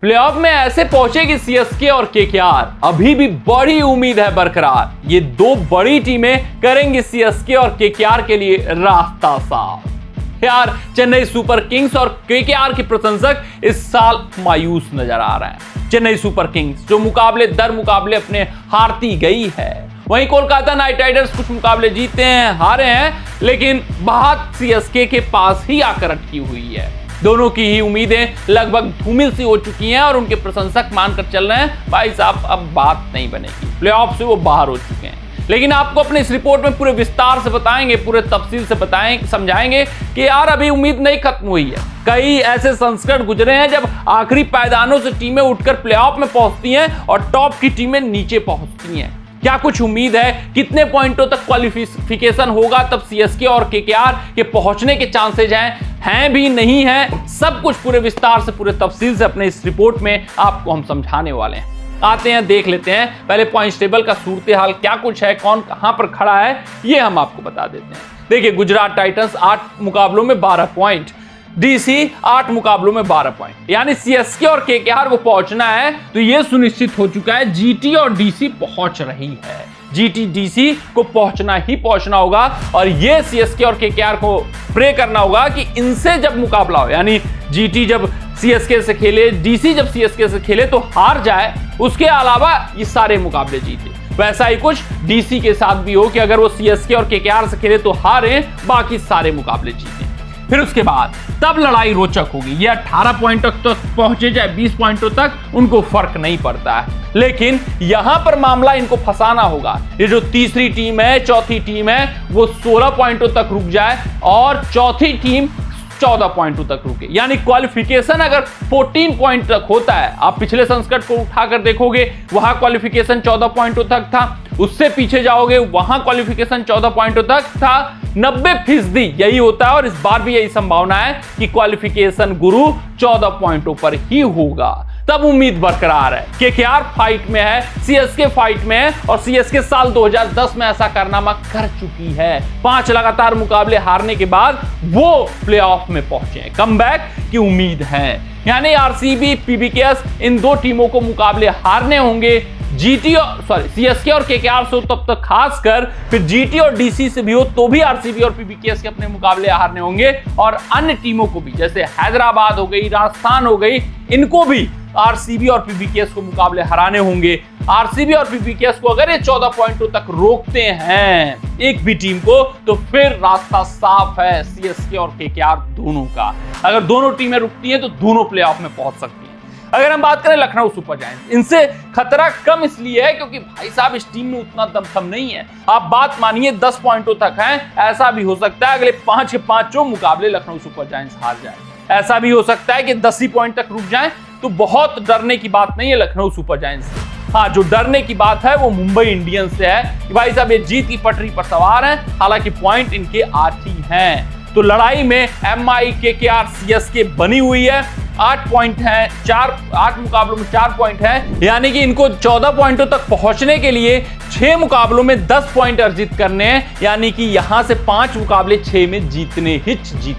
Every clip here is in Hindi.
प्लेऑफ में ऐसे पहुंचेगी सीएसके और केकेआर, अभी भी बड़ी उम्मीद है बरकरार। ये दो बड़ी टीमें करेंगी सीएसके और केकेआर के लिए रास्ता साफ। यार चेन्नई सुपर किंग्स और केकेआर के प्रशंसक इस साल मायूस नजर आ रहे हैं। चेन्नई सुपर किंग्स जो मुकाबले दर मुकाबले अपने हारती गई है, वहीं कोलकाता नाइट राइडर्स कुछ मुकाबले जीते हैं, हारे हैं, लेकिन बात सीएसके के पास ही आकर अटकी हुई है। दोनों की ही उम्मीदें लगभग धूमिल सी हो चुकी हैं और उनके प्रशंसक मानकर चल रहे हैं भाई साहब अब बात नहीं बनेगी, प्लेऑफ से वो बाहर हो चुके हैं। लेकिन आपको अपने इस रिपोर्ट में पूरे विस्तार से बताएंगे, पूरे तफसील से बताएंगे, समझाएंगे कि यार अभी उम्मीद नहीं खत्म हुई है। कई ऐसे संस्करण गुजरे हैं जब आखिरी पायदानों से टीमें उठकर प्लेऑफ में पहुंचती हैं और टॉप की टीमें नीचे पहुंचती हैं। क्या कुछ उम्मीद है, कितने पॉइंटों तक क्वालिफिकेशन होगा तब सीएसके और केकेआर के पहुंचने के चांसेज हैं भी नहीं है, सब कुछ पूरे विस्तार से पूरे तफसील से अपने इस रिपोर्ट में आपको हम समझाने वाले हैं। आते हैं देख लेते हैं पहले पॉइंट्स टेबल का सूरत हाल क्या कुछ है, कौन कहां पर खड़ा है, ये हम आपको बता देते हैं। देखिए गुजरात टाइटंस 8 मुकाबलों में 12 पॉइंट, डीसी 8 मुकाबलों में 12 पॉइंट, यानी सीएसके और केकेआर वो पहुंचना है तो ये सुनिश्चित हो चुका है। जीटी और डीसी पहुंच रही है, जीटी डीसी को पहुंचना होगा और ये सीएसके और केकेआर को प्रे करना होगा कि इनसे जब मुकाबला हो, यानी जीटी जब सीएसके से खेले, डीसी जब सीएसके से खेले तो हार जाए, उसके अलावा ये सारे मुकाबले जीते। वैसा ही कुछ डीसी के साथ भी हो कि अगर वो सीएसके और केकेआर से खेले तो हारे, बाकी सारे मुकाबले जीते। फिर उसके बाद तब लड़ाई रोचक होगी। ये 18 पॉइंट तक पहुंचे चाहे 20 पॉइंटों तक, उनको फर्क नहीं पड़ता है, लेकिन यहां पर मामला इनको फंसाना होगा। ये जो तीसरी टीम है, चौथी टीम है, वो 16 पॉइंटों तक रुक जाए और चौथी टीम 14 पॉइंटों तक रुके, यानी क्वालिफिकेशन अगर 14 पॉइंट तक होता है, आप पिछले संस्करण को उठाकर देखोगे वहां क्वालिफिकेशन 14 पॉइंटों तक था, उससे पीछे जाओगे वहां क्वालिफिकेशन 14 पॉइंटों तक था, 90% यही होता है और इस बार भी यही संभावना है कि क्वालिफिकेशन गुरु 14 पॉइंटों पर ही होगा। तब उम्मीद बरकरार है। केकेआर फाइट में है, सीएसके फाइट में है और सीएसके साल 2010 में ऐसा कारनामा कर चुकी है। 5 लगातार मुकाबले हारने के बाद वो प्लेऑफ में पहुंचे हैं, कमबैक की उम्मीद है। यानी आरसीबी, पीबीकेएस इन दो टीमों को मुकाबले हारने होंगे। सीएसके और केकेआर से तब तक खासकर, फिर जीटी और डीसी से भी हो तो भी आरसीबी और पीबीकेएस के अपने मुकाबले हारने होंगे और अन्य टीमों को भी, जैसे हैदराबाद हो गई, राजस्थान हो गई, इनको भी आरसीबी और पीबीकेएस को मुकाबले हराने होंगे। आरसीबी और पीबीकेएस को अगर ये 14 पॉइंटों तक रोकते हैं एक भी टीम को, तो फिर रास्ता साफ है सीएसके और केकेआर दोनों का। अगर दोनों टीमें रुकती हैं तो दोनों प्लेऑफ में पहुंच सकती हैं। अगर हम बात करें लखनऊ सुपर जायंट्स, इनसे खतरा कम इसलिए है क्योंकि भाई साहब इस टीम में उतना दमखम नहीं है। आप बात मानिए 10 पॉइंटों तक है, ऐसा भी हो सकता है अगले 5 के 5 मुकाबले लखनऊ सुपर जायंट्स हार जाए, ऐसा भी हो सकता है कि 10 ही पॉइंट तक रुक जाए, तो बहुत डरने की बात नहीं है लखनऊ सुपर जायंट्स से। हाँ, जो डरने की बात है वो मुंबई इंडियंस से है कि भाई साहब ये जीत की पटरी पर सवार हैं, हालांकि पॉइंट इनके 8 ही हैं। तो लड़ाई में एमआई, केकेआर, सीएसके बनी हुई है। 8 पॉइंट हैं, 8 मुकाबलों में 4 पॉइंट हैं, यानी कि इनको 14 पॉइंटों तक पहुंचने के लिए 6 मुकाबलों में 10 पॉइंट अर्जित करने हैं, यानी कि यहां से 5 मुकाबले 6 में जीतने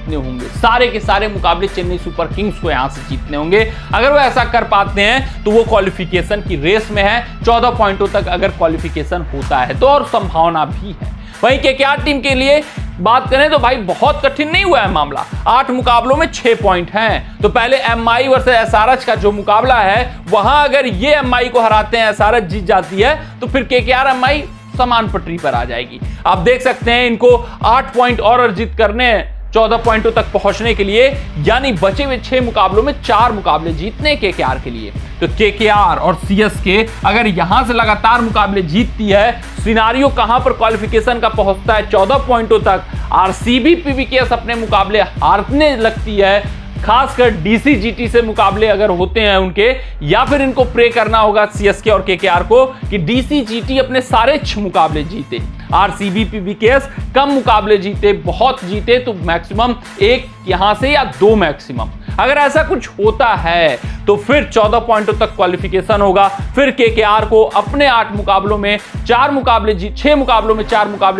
होंगे। सारे के सारे मुकाबले चेन्नई सुपर किंग्स को यहां से जीतने होंगे। अगर वो ऐसा कर पाते हैं तो वो क्वालिफिकेशन की रेस में है। 14 पॉइंटों तक अगर क्वालिफिकेशन होता है तो और संभावना भी है। वहीं केकेआर टीम के लिए बात करें तो भाई बहुत कठिन नहीं हुआ है मामला। 8 मुकाबलों में 6 पॉइंट हैं। तो पहले एमआई वर्सेस एसआरएच का जो मुकाबला है, वहां अगर ये एमआई को हराते हैं, एसआरएच जीत जाती है, तो फिर केकेआर एमआई समान पटरी पर आ जाएगी। आप देख सकते हैं इनको 8 पॉइंट और अर्जित करने हैं 14 पॉइंटों तक पहुंचने के लिए, यानी बचे हुए 6 मुकाबलों में 4 मुकाबले जीतने केकेआर के लिए। तो केकेआर और सीएसके अगर यहां से लगातार मुकाबले जीतती है, सिनारियो कहां पर क्वालिफिकेशन का पहुंचता है 14 पॉइंटों तक। आरसीबी, पीबीकेएस अपने मुकाबले हारने लगती है, खासकर डीसी, जीटी से मुकाबले अगर होते हैं उनके, या फिर इनको प्रे करना होगा सीएसके और केकेआर को कि डीसी, जीटी अपने सारे 6 मुकाबले जीते। आरसीबी, पीबीकेएस कम मुकाबले जीते, बहुत जीते तो मैक्सिमम 1 यहां से या 2 मैक्सिमम। अगर ऐसा कुछ होता है तो फिर 14 पॉइंटों तक क्वालिफिकेशन होगा। फिर केकेआर को अपने 8 मुकाबलों में 6 मुकाबले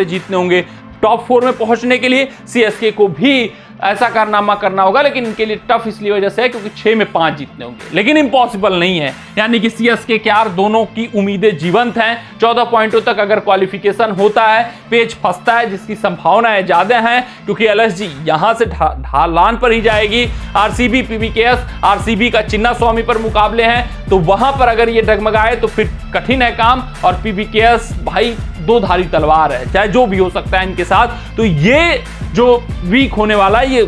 जीतने होंगे टॉप 4 में पहुंचने के लिए। सीएसके को भी ऐसा कारनामा करना होगा, लेकिन इनके लिए टफ इसलिए वजह से है क्योंकि 6 में 5 जीतने होंगे, लेकिन इम्पॉसिबल नहीं है। यानी कि सीएसके केकेआर दोनों की उम्मीदें जीवंत हैं। 14 पॉइंटों तक अगर क्वालिफिकेशन होता है, पेच फंसता है जिसकी संभावनाएं ज्यादा हैं क्योंकि एलएसजी यहां से ढालान पर ही जाएगी। आरसीबी पीबीकेएस, आरसीबी का चिन्ना स्वामी पर मुकाबले हैं, तो वहां पर अगर ये डगमगाए तो फिर कठिन है काम। और पीबीकेएस भाई दो धारी तलवार है, चाहे जो भी हो सकता है इनके साथ। तो ये जो वीक होने वाला है, ये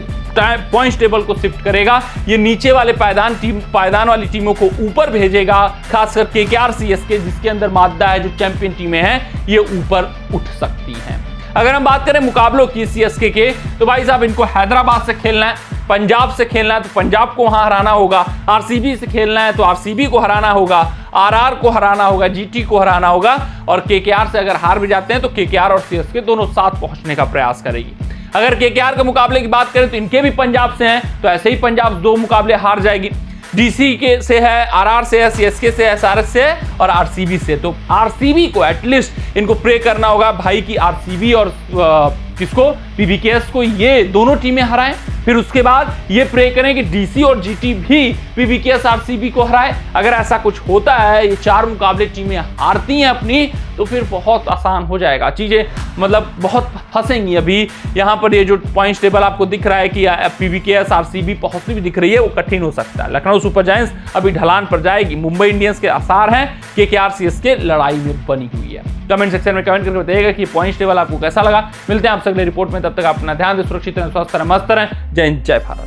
पॉइंट्स टेबल को शिफ्ट करेगा, ये नीचे वाले पायदान वाली टीमों को ऊपर भेजेगा, खासकर केकेआर सीएसके जिसके अंदर मादा है, जो चैंपियन टीमें हैं ये ऊपर उठ सकती हैं। अगर हम बात करें मुकाबलों की सीएसके के, तो भाई साहब इनको हैदराबाद से खेलना है, पंजाब से खेलना है तो पंजाब को वहां हराना होगा, आरसीबी से खेलना है तो आरसीबी को हराना होगा, आरआर को हराना होगा, जीटी को हराना होगा, और केकेआर से अगर हार भी जाते हैं तो केकेआर और सीएसके दोनों साथ पहुंचने का प्रयास करेगी। अगर केकेआर के मुकाबले की बात करें तो इनके भी पंजाब से हैं, तो ऐसे ही पंजाब 2 मुकाबले हार जाएगी। डीसी के से है, आरआर से है, सीएसके से है, एसआरएच से है और आरसीबी से। तो आरसीबी को एटलीस्ट इनको प्रे करना होगा भाई कि आरसीबी और किसको, पीबीकेएस को ये दोनों टीमें हराएं। फिर उसके बाद ये प्रे करें कि डीसी और जीटी भी पीबीकेएस आरसीबी को हराए। अगर ऐसा कुछ होता है, ये 4 मुकाबले टीमें हारती हैं अपनी, तो फिर बहुत आसान हो जाएगा चीजें, मतलब बहुत फंसेंगी। अभी यहाँ पर ये जो पॉइंट्स टेबल आपको दिख रहा है कि पीबीकेएस आरसीबी पहुंचती भी दिख रही है, वो कठिन हो सकता है। लखनऊ सुपर जायंट्स अभी ढलान पर जाएगी, मुंबई इंडियंस के आसार हैं, केकेआर सीएसके लड़ाई में बनी हुई है। कमेंट सेक्शन में कमेंट करके बताइएगा कि पॉइंट्स टेबल आपको कैसा लगा। मिलते हैं आपसे अगले रिपोर्ट में, तब तक अपना ध्यान दें, सुरक्षित रहें, स्वस्थ रहें, मस्त रहें। जय हिंद, जय भारत।